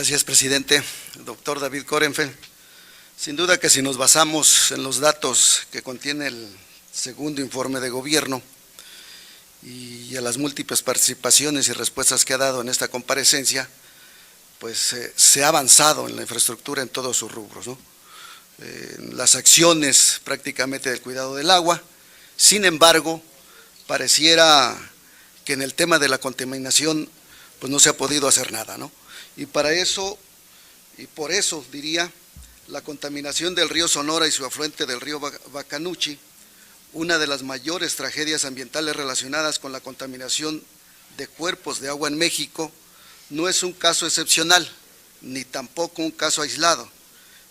Gracias, presidente. Doctor David Korenfeld, sin duda que si nos basamos en los datos que contiene el segundo informe de gobierno y a las múltiples participaciones y respuestas que ha dado en esta comparecencia, pues se ha avanzado en la infraestructura en todos sus rubros, ¿no? Las acciones prácticamente del cuidado del agua. Sin embargo, pareciera que en el tema de la contaminación pues no se ha podido hacer nada, ¿no? Y para eso, y por eso diría, la contaminación del río Sonora y su afluente del río Bacanuchi, una de las mayores tragedias ambientales relacionadas con la contaminación de cuerpos de agua en México, no es un caso excepcional, ni tampoco un caso aislado.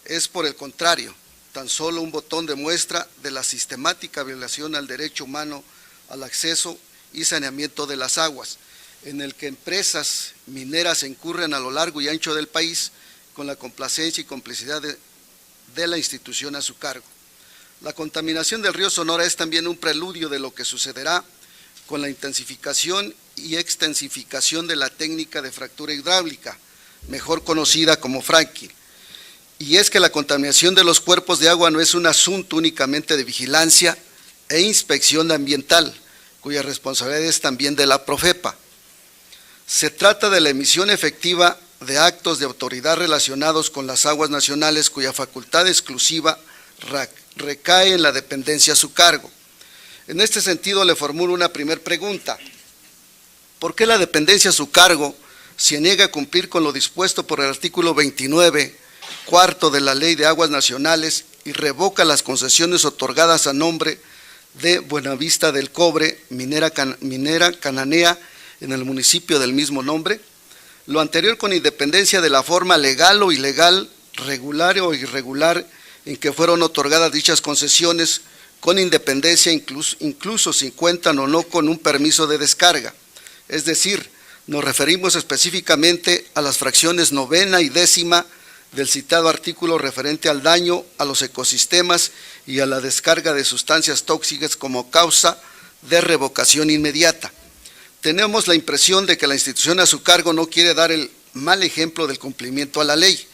Es por el contrario, tan solo un botón de muestra de la sistemática violación al derecho humano al acceso y saneamiento de las aguas, en el que empresas mineras incurren a lo largo y ancho del país con la complacencia y complicidad de la institución a su cargo. La contaminación del río Sonora es también un preludio de lo que sucederá con la intensificación y extensificación de la técnica de fractura hidráulica, mejor conocida como fracking. Y es que la contaminación de los cuerpos de agua no es un asunto únicamente de vigilancia e inspección ambiental, cuya responsabilidad es también de la Profepa. Se trata de la emisión efectiva de actos de autoridad relacionados con las aguas nacionales cuya facultad exclusiva recae en la dependencia a su cargo. En este sentido le formulo una primera pregunta. ¿Por qué la dependencia a su cargo se niega a cumplir con lo dispuesto por el artículo 29, cuarto de la Ley de Aguas Nacionales y revoca las concesiones otorgadas a nombre de Buenavista del Cobre, minera cananea, en el municipio del mismo nombre? Lo anterior con independencia de la forma legal o ilegal, regular o irregular en que fueron otorgadas dichas concesiones, con independencia incluso si cuentan o no con un permiso de descarga. Es decir, nos referimos específicamente a las fracciones 9ª y 10ª del citado artículo referente al daño a los ecosistemas y a la descarga de sustancias tóxicas como causa de revocación inmediata. Tenemos la impresión de que la institución a su cargo no quiere dar el mal ejemplo del cumplimiento a la ley,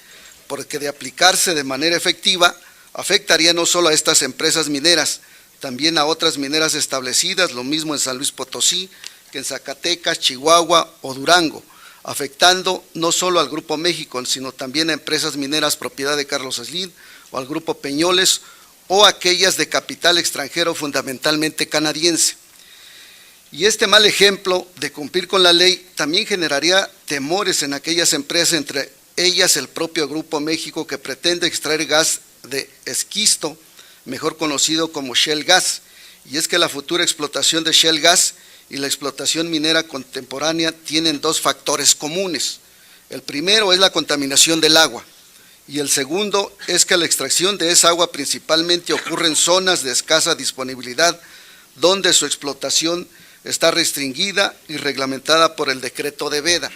porque de aplicarse de manera efectiva, afectaría no solo a estas empresas mineras, también a otras mineras establecidas, lo mismo en San Luis Potosí, que en Zacatecas, Chihuahua o Durango, afectando no solo al Grupo México, sino también a empresas mineras propiedad de Carlos Slim o al Grupo Peñoles o aquellas de capital extranjero fundamentalmente canadiense. Y este mal ejemplo de cumplir con la ley también generaría temores en aquellas empresas, entre ellas el propio Grupo México, que pretende extraer gas de esquisto, mejor conocido como Shell Gas. Y es que la futura explotación de Shell Gas y la explotación minera contemporánea tienen dos factores comunes. El primero es la contaminación del agua y el segundo es que la extracción de esa agua principalmente ocurre en zonas de escasa disponibilidad, donde su explotación está restringida y reglamentada por el decreto de veda.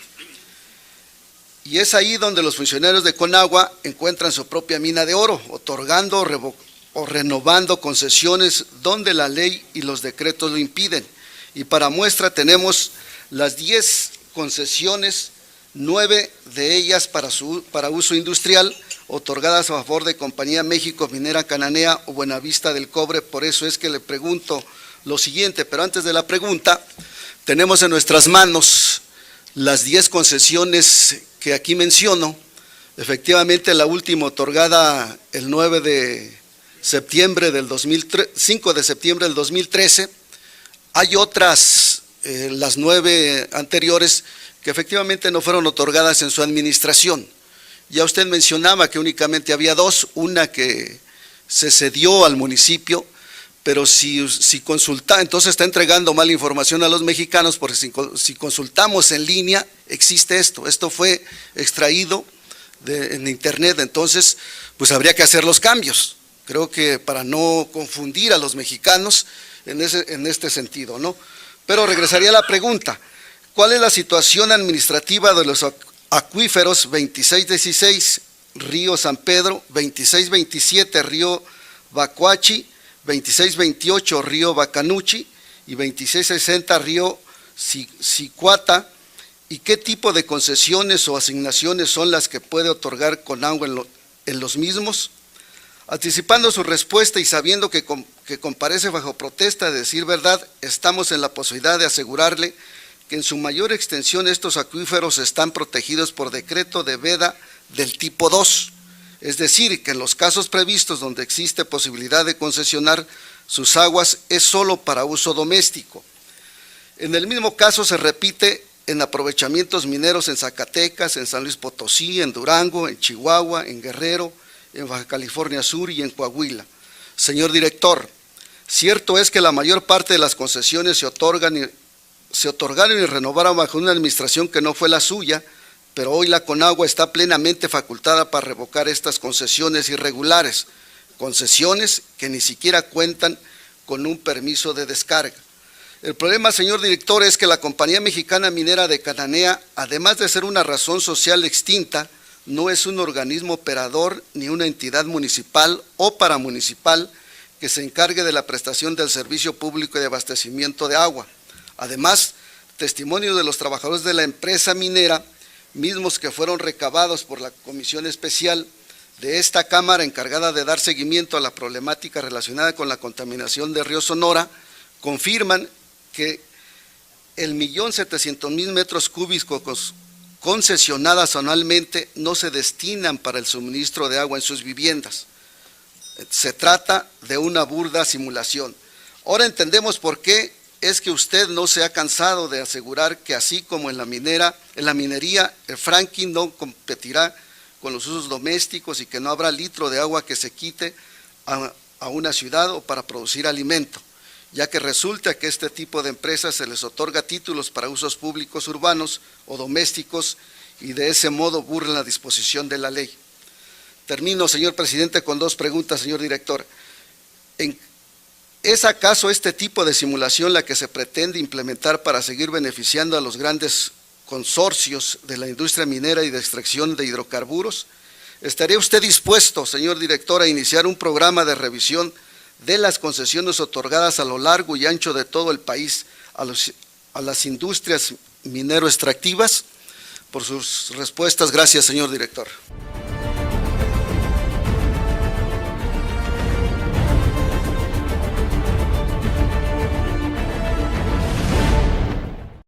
Y es ahí donde los funcionarios de Conagua encuentran su propia mina de oro, otorgando o renovando concesiones donde la ley y los decretos lo impiden. Y para muestra tenemos las 10 concesiones, 9 de ellas para uso industrial, otorgadas a favor de Compañía México Minera Cananea o Buenavista del Cobre. Por eso es que le pregunto lo siguiente, pero antes de la pregunta, tenemos en nuestras manos las 10 concesiones que aquí menciono. Efectivamente, la última otorgada el 5 de septiembre del 2013, hay otras, las 9 anteriores, que efectivamente no fueron otorgadas en su administración. Ya usted mencionaba que únicamente había 2, una que se cedió al municipio, pero si consulta, entonces está entregando mala información a los mexicanos, porque si consultamos en línea, existe esto fue extraído en internet, entonces pues habría que hacer los cambios, creo que para no confundir a los mexicanos en este sentido, ¿no? Pero regresaría a la pregunta, ¿cuál es la situación administrativa de los acuíferos 2616, Río San Pedro, 2627, Río Bacuachi, 2628, Río Bacanuchi y 2660, Río Cicuata, ¿Y qué tipo de concesiones o asignaciones son las que puede otorgar Conagua en los mismos? Anticipando su respuesta y sabiendo que comparece bajo protesta de decir verdad, estamos en la posibilidad de asegurarle que en su mayor extensión estos acuíferos están protegidos por decreto de veda del tipo 2, es decir, que en los casos previstos donde existe posibilidad de concesionar sus aguas es solo para uso doméstico. En el mismo caso se repite en aprovechamientos mineros en Zacatecas, en San Luis Potosí, en Durango, en Chihuahua, en Guerrero, en Baja California Sur y en Coahuila. Señor director, cierto es que la mayor parte de las concesiones se otorgaron y renovaron bajo una administración que no fue la suya, pero hoy la Conagua está plenamente facultada para revocar estas concesiones irregulares, concesiones que ni siquiera cuentan con un permiso de descarga. El problema, señor director, es que la Compañía Mexicana Minera de Cananea, además de ser una razón social extinta, no es un organismo operador ni una entidad municipal o paramunicipal que se encargue de la prestación del servicio público de abastecimiento de agua. Además, testimonio de los trabajadores de la empresa minera, mismos que fueron recabados por la Comisión Especial de esta Cámara encargada de dar seguimiento a la problemática relacionada con la contaminación del río Sonora, confirman que el 1.700.000 metros cúbicos concesionadas anualmente no se destinan para el suministro de agua en sus viviendas. Se trata de una burda simulación. Ahora entendemos por qué es que usted no se ha cansado de asegurar que así como en la minería, el fracking no competirá con los usos domésticos y que no habrá litro de agua que se quite a una ciudad o para producir alimento, ya que resulta que este tipo de empresas se les otorga títulos para usos públicos urbanos o domésticos y de ese modo burlan la disposición de la ley. Termino, señor presidente, con dos preguntas, señor director. ¿Es acaso este tipo de simulación la que se pretende implementar para seguir beneficiando a los grandes consorcios de la industria minera y de extracción de hidrocarburos? ¿Estaría usted dispuesto, señor director, a iniciar un programa de revisión de las concesiones otorgadas a lo largo y ancho de todo el país a las industrias minero-extractivas? Por sus respuestas, gracias, señor director.